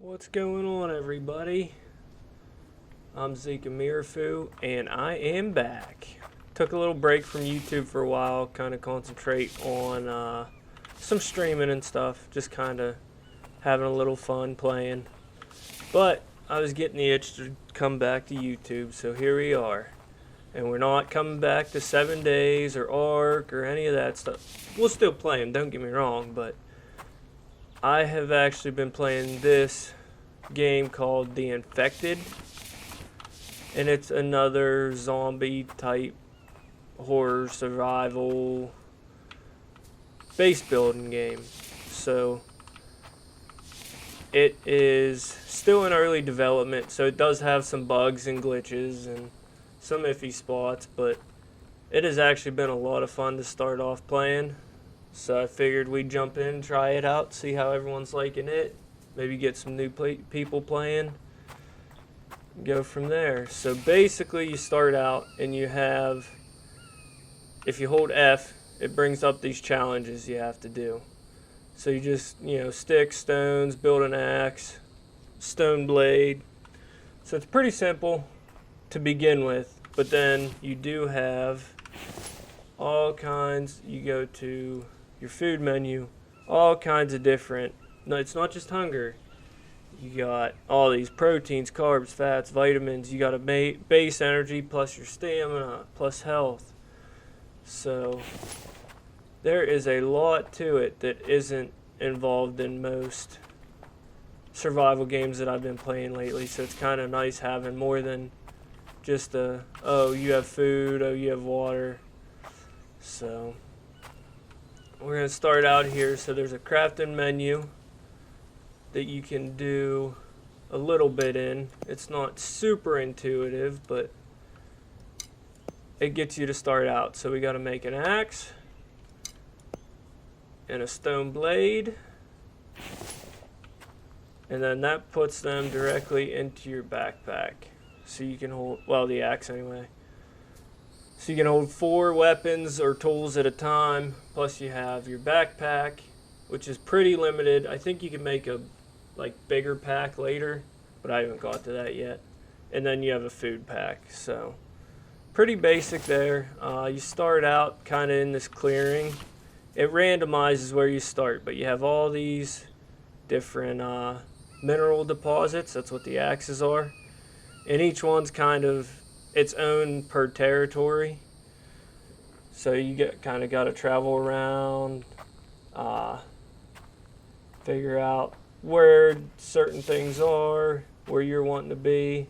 What's going on, everybody? I'm Zeke Mirafu, and I am back. Took a little break from YouTube for a while, kind of concentrate on some streaming and stuff, just kind of having a little fun playing. But I was getting the itch to come back to YouTube, so here we are. And we're not coming back to 7 Days or Ark or any of that stuff. We'll still play them, don't get me wrong, but I have actually been playing this game called The Infected, and it's another zombie type horror survival base building game. So it is still in early development, so it does have some bugs and glitches and some iffy spots, but it has actually been a lot of fun to start off playing. So I figured we'd jump in, try it out, see how everyone's liking it, maybe get some new people playing, go from there. So basically you start out and you have, if you hold F, it brings up these challenges you have to do. So you just, sticks, stones, build an axe, stone blade. So it's pretty simple to begin with, but then you do have all kinds. You go to your food menu, all kinds of different, no, it's not just hunger. You got all these proteins, carbs, fats, vitamins. You got a base energy plus your stamina plus health. So there is a lot to it that isn't involved in most survival games that I've been playing lately. So it's kind of nice having more than just oh, you have food, oh, you have water. So we're going to start out here. So there's a crafting menu that you can do a little bit in. It's not super intuitive, but it gets you to start out. So we got to make an axe and a stone blade, and then that puts them directly into your backpack. So you can hold, well, the axe anyway. So you can hold 4 weapons or tools at a time, plus you have your backpack, which is pretty limited. I think you can make a bigger pack later, but I haven't got to that yet. And then you have a food pack. So pretty basic there. You start out kind of in this clearing. It randomizes where you start, but you have all these different mineral deposits. That's what the axes are. And each one's kind of its own per territory. So you kind of got to travel around, figure out where certain things are, where you're wanting to be.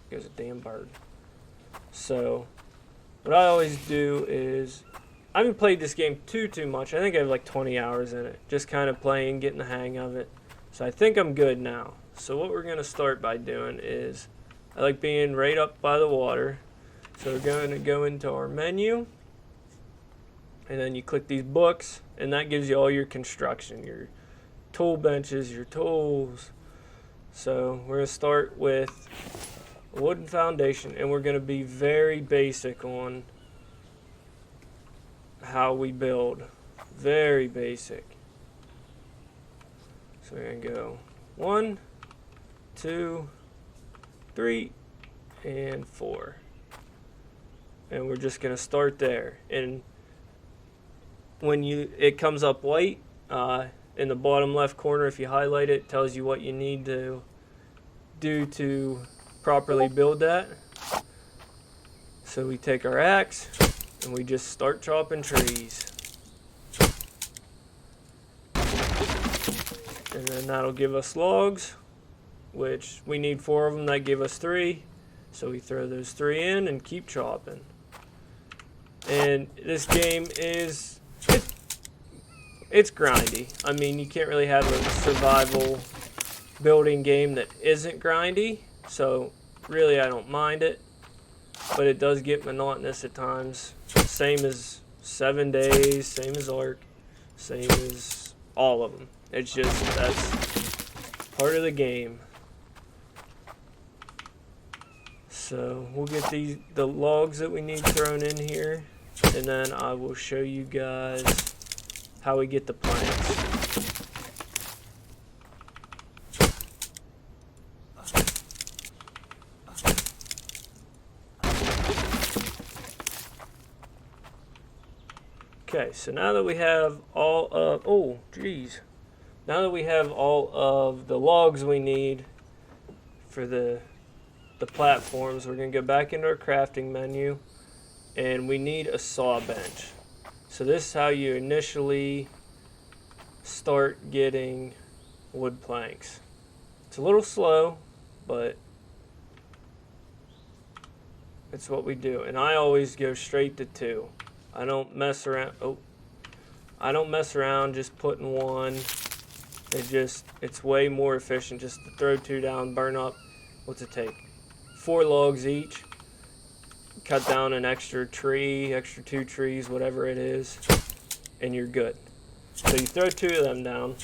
There's a damn bird. So what I always do is, I haven't played this game too much. I think I have like 20 hours in it, just kind of playing, getting the hang of it. So I think I'm good now. So what we're going to start by doing is, I like being right up by the water. So we're going to go into our menu, and then you click these books, and that gives you all your construction, your tool benches, your tools. So we're going to start with a wooden foundation, and we're going to be very basic on how we build. Very basic. So we're going to go 1, 2, 3, and 4. And we're just going to start there. And when it comes up white, in the bottom left corner, if you highlight it, it tells you what you need to do to properly build that. So we take our axe and we just start chopping trees. And then that'll give us logs, which we need 4 of them. That give us 3. So we throw those 3 in and keep chopping. And this game is, it's grindy. I mean, you can't really have a survival building game that isn't grindy. So really I don't mind it. But it does get monotonous at times. Same as 7 Days, same as Ark, same as all of them. It's just, that's part of the game. So we'll get the logs that we need thrown in here, and then I will show you guys how we get the planks. Okay, so now that we have all of, oh geez, now that we have all of the logs we need for the platforms, we're gonna go back into our crafting menu, and we need a saw bench. So this is how you initially start getting wood planks. It's a little slow, but it's what we do. And I always go straight to 2. I don't mess around. I don't mess around just putting one. It's way more efficient just to throw 2 down, burn up. What's it take? 4 logs each. Cut down an extra tree, extra 2 trees, whatever it is, and you're good. So you throw 2 of them down.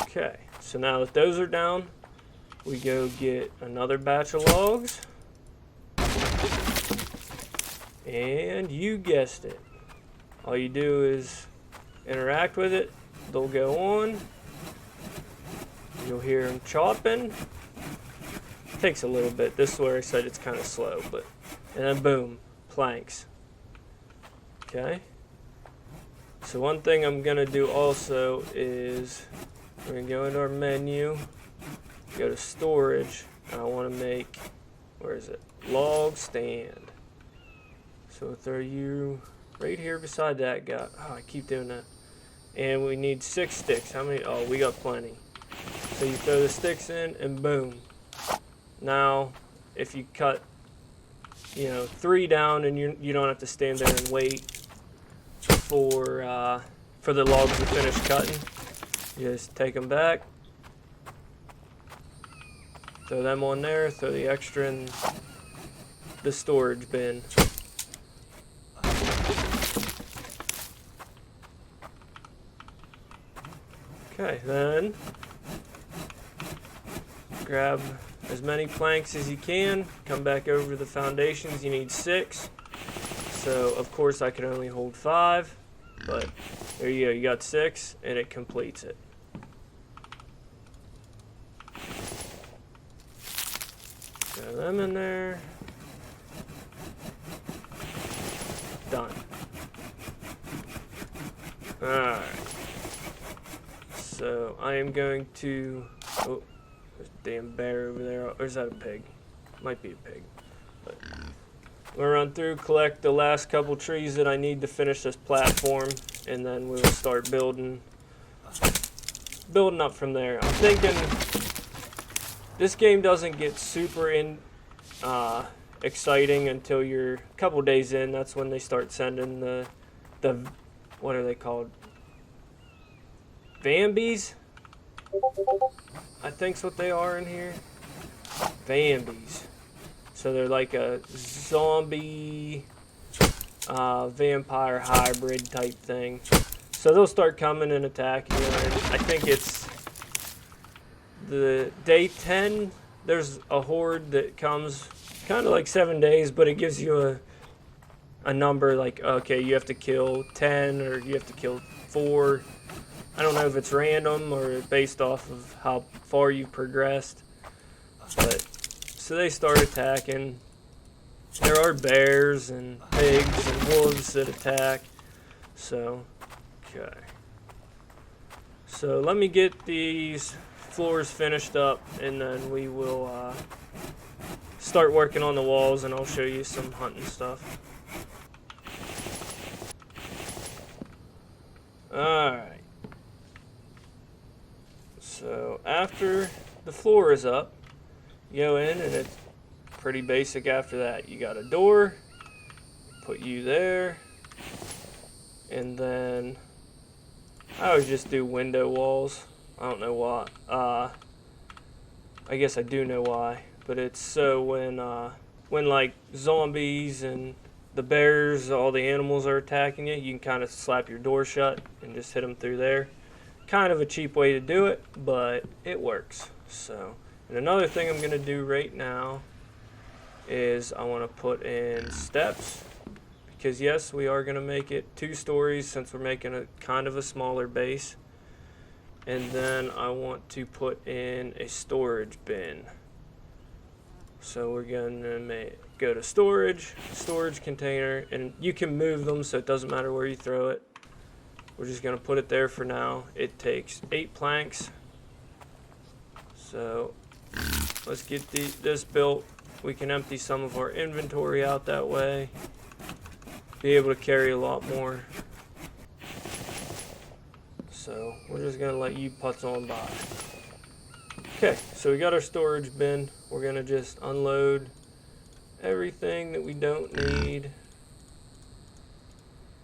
Okay, so now that those are down, we go get another batch of logs. And you guessed it. All you do is interact with it. They'll go on. You'll hear them chopping. It takes a little bit. This is where I said it's kind of slow, but and then boom, planks. Okay. So one thing I'm gonna do also is we're gonna go into our menu, go to storage, and I want to make, where is it? Log stand. So we'll throw you right here beside that guy. Oh, I keep doing that. And we need 6 sticks. How many? Oh, we got plenty. So you throw the sticks in, and boom. Now, if you cut, 3 down, and you don't have to stand there and wait for the logs to finish cutting. You just take them back, throw them on there, throw the extra in the storage bin. Okay, then grab as many planks as you can, come back over to the foundations. You need 6. So of course I can only hold 5, but there you go, you got 6 and it completes it. Throw them in there. Done. Alright. So I am going to, oh, there's a damn bear over there, or is that a pig? Might be a pig. But we'll run through, collect the last couple trees that I need to finish this platform, and then we'll start building up from there. I'm thinking this game doesn't get super exciting until you're a couple days in. That's when they start sending the what are they called? Vambies? I think's what they are in here. Vambies. So they're like a zombie vampire hybrid type thing. So they'll start coming and attacking you. And I think it's the day 10. There's a horde that comes kind of like 7 days, but it gives you a number like, okay, you have to kill 10 or you have to kill 4. I don't know if it's random or based off of how far you've progressed. But so they start attacking. There are bears and pigs and wolves that attack. So, okay. So let me get these floors finished up, and then we will start working on the walls, and I'll show you some hunting stuff. Alright. So after the floor is up, you go in, and it's pretty basic after that. You got a door, put you there, and then I always just do window walls. I don't know why. I guess I do know why, but it's so when like zombies and the bears, all the animals are attacking you, you can kind of slap your door shut and just hit them through there. Kind of a cheap way to do it, but it works. So, and another thing I'm going to do right now is I want to put in steps, because yes, we are going to make it 2 stories since we're making a kind of a smaller base. And then I want to put in a storage bin So we're gonna go to storage container, and you can move them so it doesn't matter where you throw it. We're just gonna put it there for now. It takes 8 planks. So let's get this built. We can empty some of our inventory out that way. Be able to carry a lot more. So we're just gonna let you putz on by. Okay, so we got our storage bin. We're gonna just unload everything that we don't need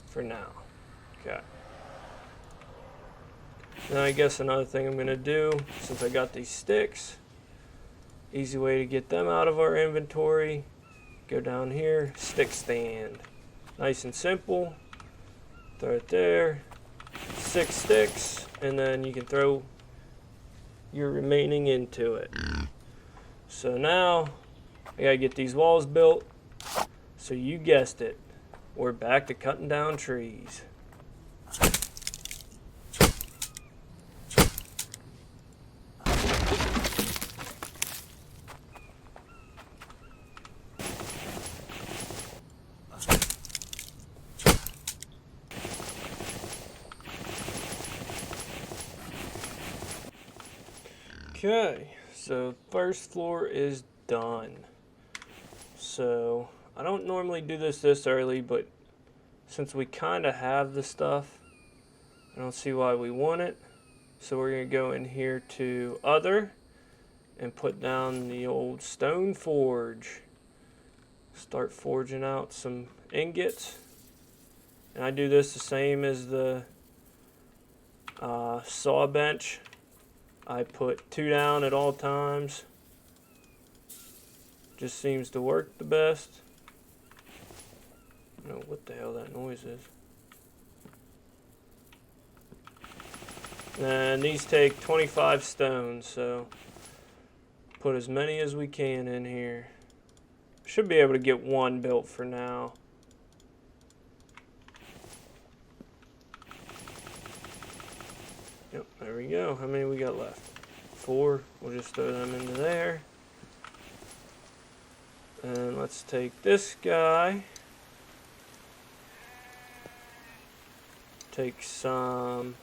for now. Okay. Now I guess another thing I'm gonna do, since I got these sticks, easy way to get them out of our inventory, go down here, stick stand. Nice and simple. Throw it there. 6 sticks, and then you can throw your remaining into it. So now I gotta get these walls built. So you guessed it, we're back to cutting down trees. Okay, so first floor is done. So I don't normally do this early, but since we kind of have the stuff, I don't see why we want it. So we're going to go in here to other and put down the old stone forge. Start forging out some ingots. And I do this the same as the saw bench. I put 2 down at all times. Just seems to work the best. I don't know what the hell that noise is. And these take 25 stones, so put as many as we can in here. Should be able to get 1 built for now. Yep, there we go. How many we got left? 4. We'll just throw them into there. And let's take this guy. Take some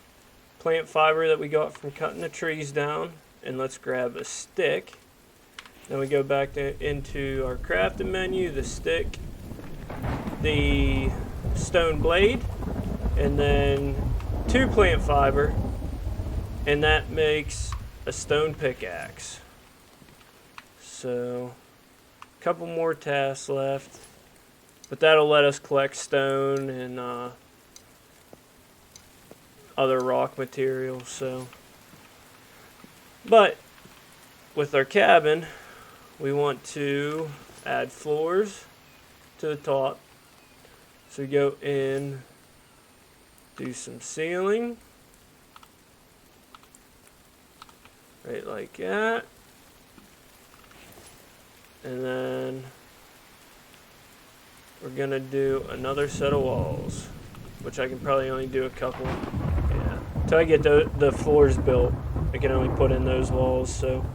plant fiber that we got from cutting the trees down, and let's grab a stick. Then we go back into our crafting menu, the stick, the stone blade, and then 2 plant fiber, and that makes a stone pickaxe. So a couple more tasks left, but that'll let us collect stone and other rock materials. So, but with our cabin, we want to add floors to the top. So we go in, do some ceiling, right like that, and then we're gonna do another set of walls, which I can probably only do a couple. Yeah, until I get the floors built, I can only put in those walls. So,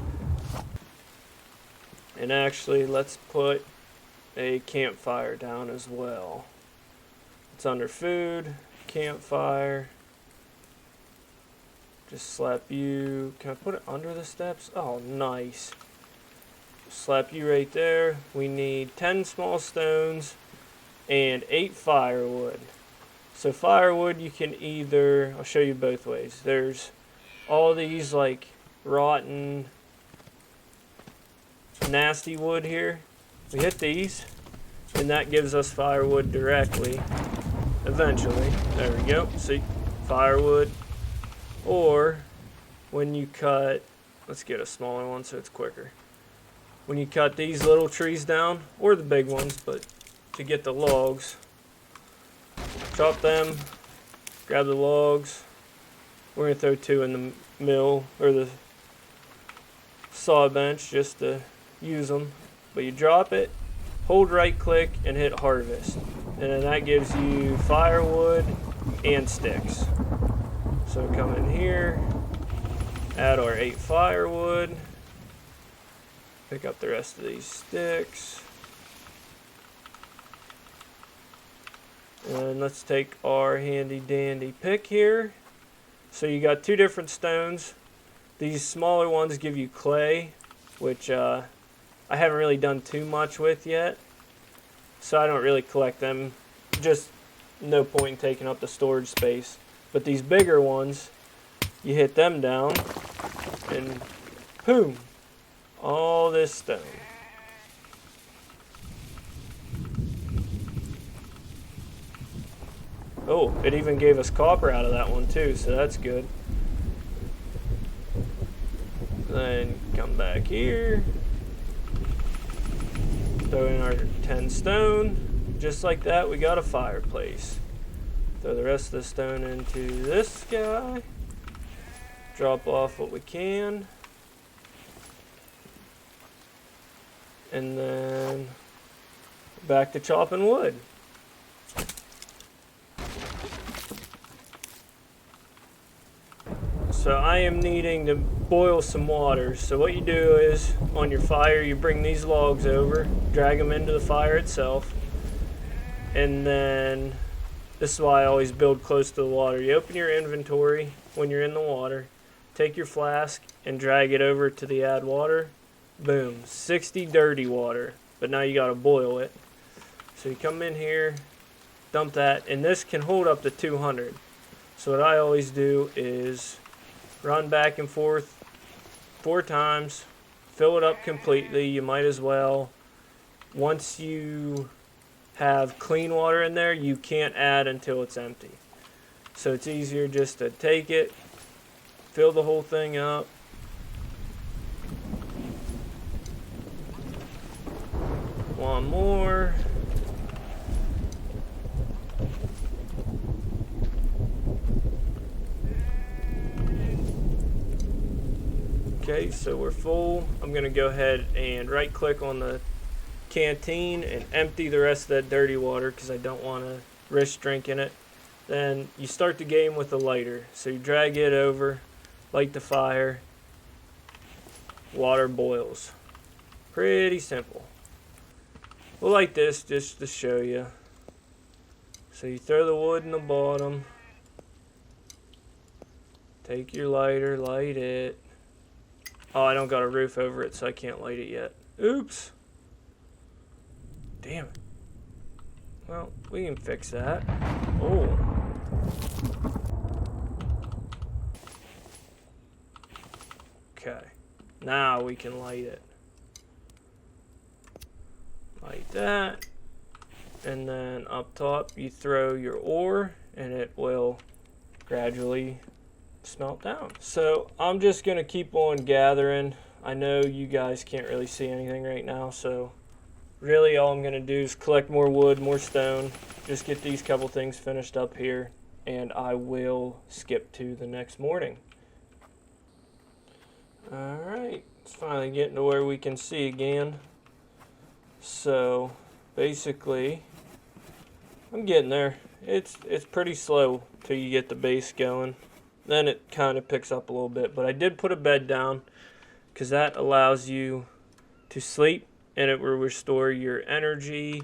and actually, let's put a campfire down as well. It's under food, campfire. Just slap you. Can I put it under the steps? Oh, nice. Slap you right there. We need 10 small stones and 8 firewood. So firewood, you can either, I'll show you both ways. There's all these like rotten, nasty wood here. We hit these, and that gives us firewood directly, eventually. There we go. See, firewood. Or when you cut, let's get a smaller one so it's quicker. When you cut these little trees down, or the big ones, but to get the logs, chop them, grab the logs. We're going to throw 2 in the mill, or the saw bench, just to use them. But you drop it, hold right click, and hit harvest. And then that gives you firewood and sticks. So come in here, add our 8 firewood, Pick up the rest of these sticks. And let's take our handy dandy pick here. So you got two different stones. These smaller ones give you clay, which I haven't really done too much with yet. So I don't really collect them. Just no point in taking up the storage space. But these bigger ones, you hit them down and boom, all this stone. Oh, it even gave us copper out of that one too, so that's good. Then come back here, throw in our 10 stone. Just like that, we got a fireplace. Throw the rest of the stone into this guy. Drop off what we can. And then back to chopping wood. So I am needing to boil some water. So what you do is, on your fire, you bring these logs over, drag them into the fire itself, and then, this is why I always build close to the water. You open your inventory when you're in the water, take your flask and drag it over to the add water. Boom, 60 dirty water, but now you gotta boil it. So you come in here, dump that, and this can hold up to 200. So what I always do is run back and forth 4 times, fill it up completely. You might as well. Once you have clean water in there, you can't add until it's empty. So it's easier just to take it, fill the whole thing up. One more. Okay, so we're full. I'm gonna go ahead and right click on the canteen and empty the rest of that dirty water because I don't want to risk drinking it. Then you start the game with a lighter. So you drag it over, light the fire, water boils. Pretty simple. We'll light this just to show you. So you throw the wood in the bottom, take your lighter, light it. Oh, I don't got a roof over it, so I can't light it yet. Oops. Damn it. Well, we can fix that. Oh. Okay. Now we can light it. Like that. And then up top, you throw your ore, and it will gradually smelt down. So I'm just gonna keep on gathering. I know you guys can't really see anything right now, so really all I'm gonna do is collect more wood, more stone, just get these couple things finished up here, and I will skip to the next morning. Alright, it's finally getting to where we can see again. So basically I'm getting there. It's pretty slow till you get the base going. Then it kind of picks up a little bit, but I did put a bed down because that allows you to sleep and it will restore your energy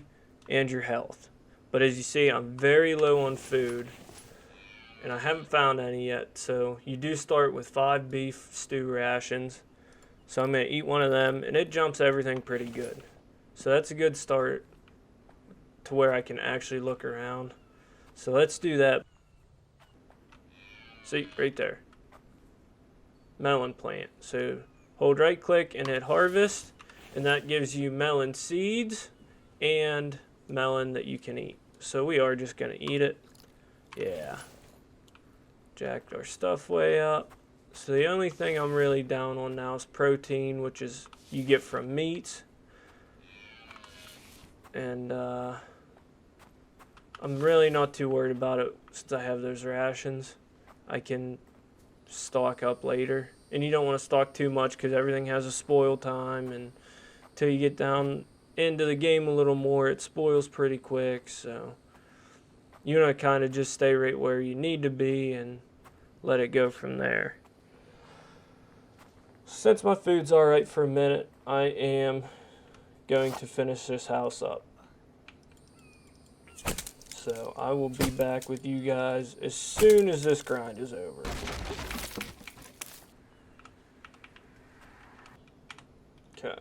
and your health. But as you see, I'm very low on food and I haven't found any yet. So you do start with 5 beef stew rations. So I'm going to eat one of them and it jumps everything pretty good. So that's a good start to where I can actually look around. So let's do that. See, right there. Melon plant. So hold right click and hit harvest, and that gives you melon seeds and melon that you can eat. So we are just gonna eat it. Yeah. Jacked our stuff way up. So the only thing I'm really down on now is protein, which is you get from meats. And I'm really not too worried about it since I have those rations. I can stock up later, and you don't want to stock too much because everything has a spoil time, and until you get down into the game a little more, it spoils pretty quick. So you want to kind of just stay right where you need to be and let it go from there. Since my food's alright for a minute, I am going to finish this house up. So I will be back with you guys as soon as this grind is over. Okay.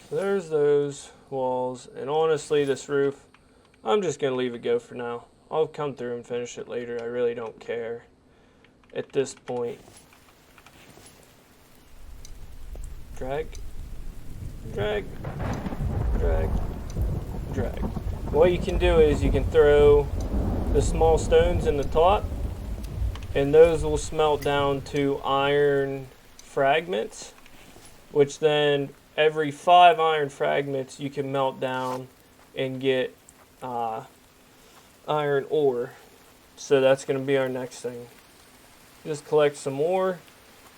So there's those walls, and honestly this roof, I'm just going to leave it go for now. I'll come through and finish it later. I really don't care at this point. Drag, drag, drag, drag. What you can do is you can throw the small stones in the top, and those will smelt down to iron fragments, which then every 5 iron fragments you can melt down and get iron ore. So that's going to be our next thing. Just collect some ore,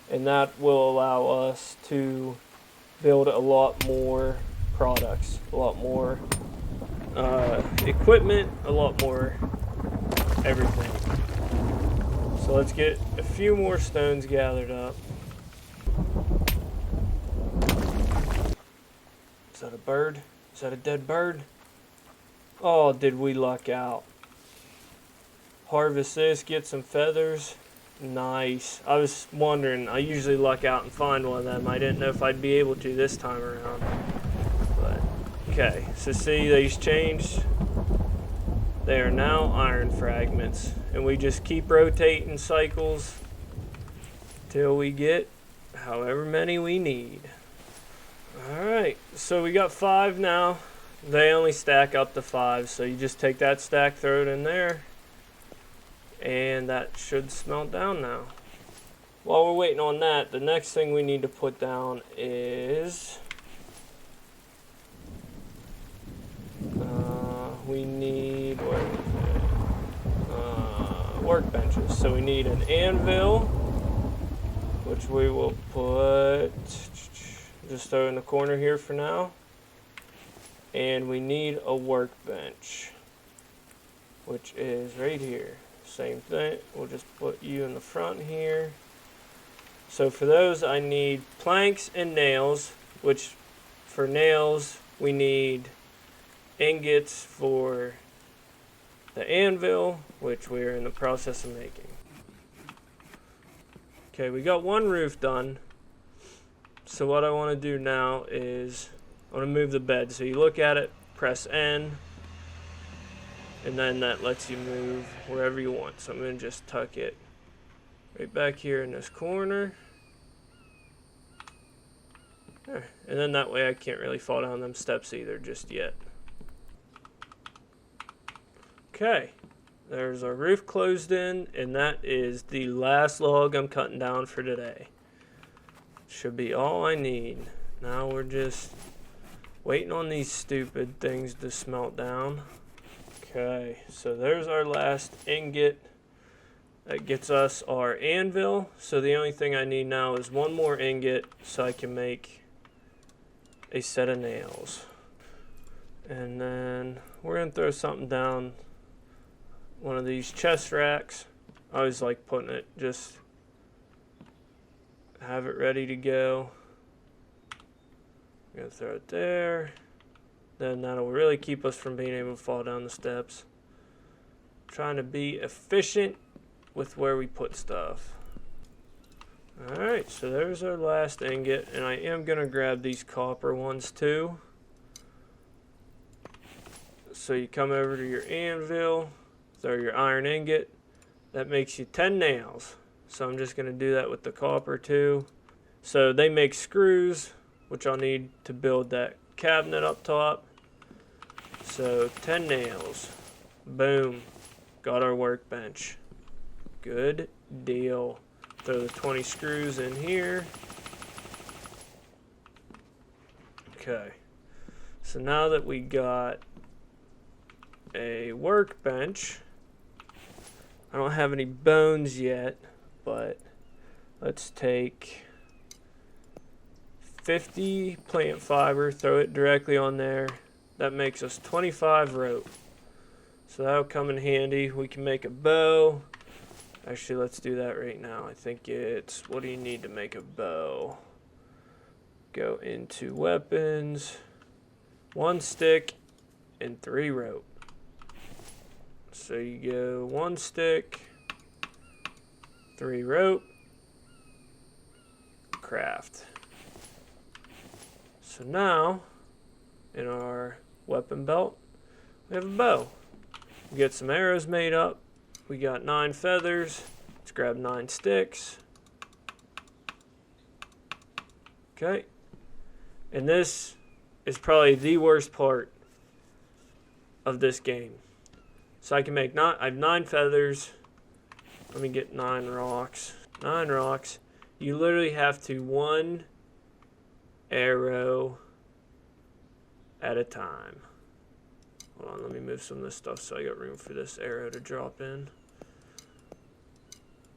and that will allow us to build a lot more products, a lot more equipment, a lot more everything. So let's get a few more stones gathered up. Is that a bird? Is that a dead bird? Oh, did we luck out. Harvest this, get some feathers. Nice. I was wondering, I usually luck out and find one of them. I didn't know if I'd be able to this time around. But, okay, so see, these changed. They are now iron fragments. And we just keep rotating cycles till we get however many we need. Alright, so we got 5 now. They only stack up to 5, so you just take that stack, throw it in there, and that should smelt down now. While we're waiting on that, the next thing we need to put down is we need workbenches. So we need an anvil, which we will put just throw in the corner here for now. And we need a workbench, which is right here. Same thing, we'll just put you in the front here. So for those I need planks and nails, which for nails we need ingots for the anvil, which we're in the process of making. Okay, we got one roof done. So what I want to do now is I want to move the bed. So you look at it, press N, and then that lets you move wherever you want. So I'm going to just tuck it right back here in this corner. There. And then that way I can't really fall down them steps either just yet. Okay, there's our roof closed in, and that is the last log I'm cutting down for today. Should be all I need. Now we're just waiting on these stupid things to smelt down. Okay, so there's our last ingot. That gets us our anvil. So the only thing I need now is one more ingot so I can make a set of nails. And then we're going to throw something down one of these chest racks. I always like putting it, just have it ready to go. I'm going to throw it there. Then that'll really keep us from being able to fall down the steps. Trying to be efficient with where we put stuff. Alright, so there's our last ingot, and I am going to grab these copper ones too. So you come over to your anvil, throw your iron ingot. That makes you 10 nails. So I'm just going to do that with the copper too. So they make screws, which I'll need to build that cabinet up top. So 10 nails. Boom. Got our workbench. Good deal. Throw the 20 screws in here. Okay. So now that we got a workbench, I don't have any bones yet, but let's take 50 plant fiber, throw it directly on there. That makes us 25 rope. So that'll come in handy. We can make a bow, Actually, let's do that right now. I think it's, what do you need to make a bow? Go into weapons, 1 stick, and 3 rope. So you go 1 stick, 3 rope, craft. So now, in our weapon belt, we have a bow. We get some arrows made up. We got 9 feathers. Let's grab 9 sticks. Okay. And this is probably the worst part of this game. So I can make I have 9 feathers. Let me get 9 rocks. 9 rocks. You literally have to 1 arrow at a time. Hold on, let me move some of this stuff so I got room for this arrow to drop in.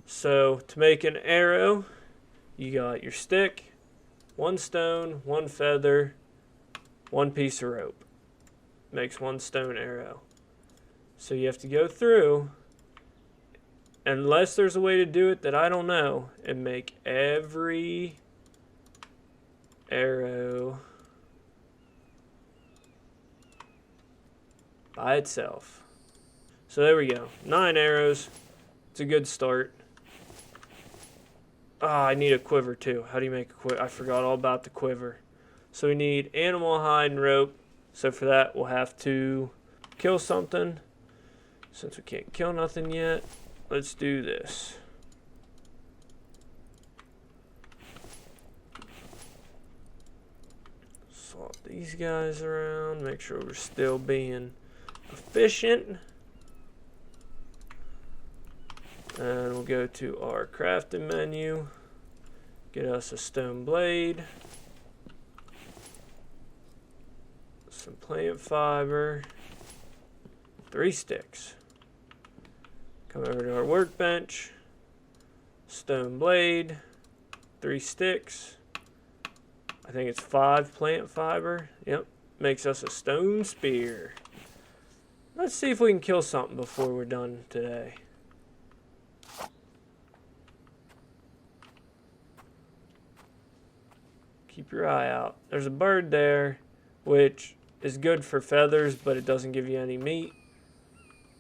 So to make an arrow, you got your stick, 1 stone, 1 feather, 1 piece of rope. Makes 1 stone arrow. So you have to go through, unless there's a way to do it that I don't know, and make every arrow by itself. So there we go. 9 arrows. It's a good start. Ah, I need a quiver too. How do you make a quiver? I forgot all about the quiver. So we need animal hide and rope. So for that, we'll have to kill something. Since we can't kill nothing yet, let's do this. Swap these guys around. Make sure we're still being efficient. And we'll go to our crafting menu. Get us a stone blade. Some plant fiber. 3 sticks. Come over to our workbench. Stone blade. 3 sticks. I think it's 5 plant fiber. Yep. Makes us a stone spear. Let's see if we can kill something before we're done today. Keep your eye out. There's a bird there, which is good for feathers, but it doesn't give you any meat.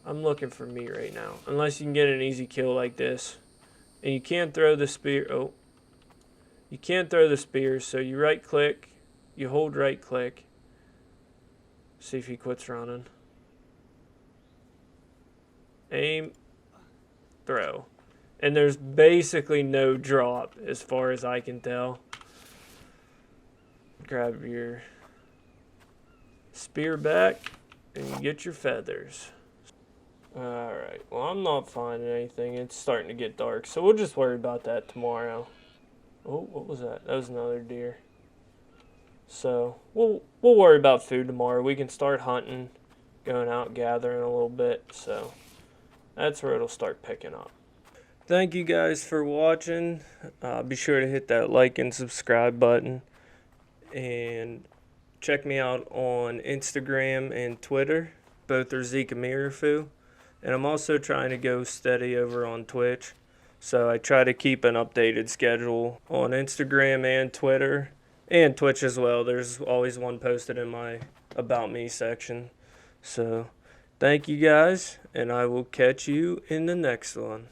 I'm looking for meat right now. Unless you can get an easy kill like this. And you can't throw the spear. Oh. You can't throw the spear, so you right click. You hold right click. See if he quits running. Aim. Throw. And there's basically no drop as far as I can tell. Grab your spear back and you get your feathers. Alright, well, I'm not finding anything. It's starting to get dark, so we'll just worry about that tomorrow. Oh, what was that? That was another deer. So we'll worry about food tomorrow. We can start hunting, going out gathering a little bit, so that's where it'll start picking up. Thank you guys for watching. Be sure to hit that like and subscribe button. And check me out on Instagram and Twitter. Both are Zekamirafu. And I'm also trying to go steady over on Twitch. So I try to keep an updated schedule on Instagram and Twitter. And Twitch as well. There's always one posted in my About Me section. So thank you guys. And I will catch you in the next one.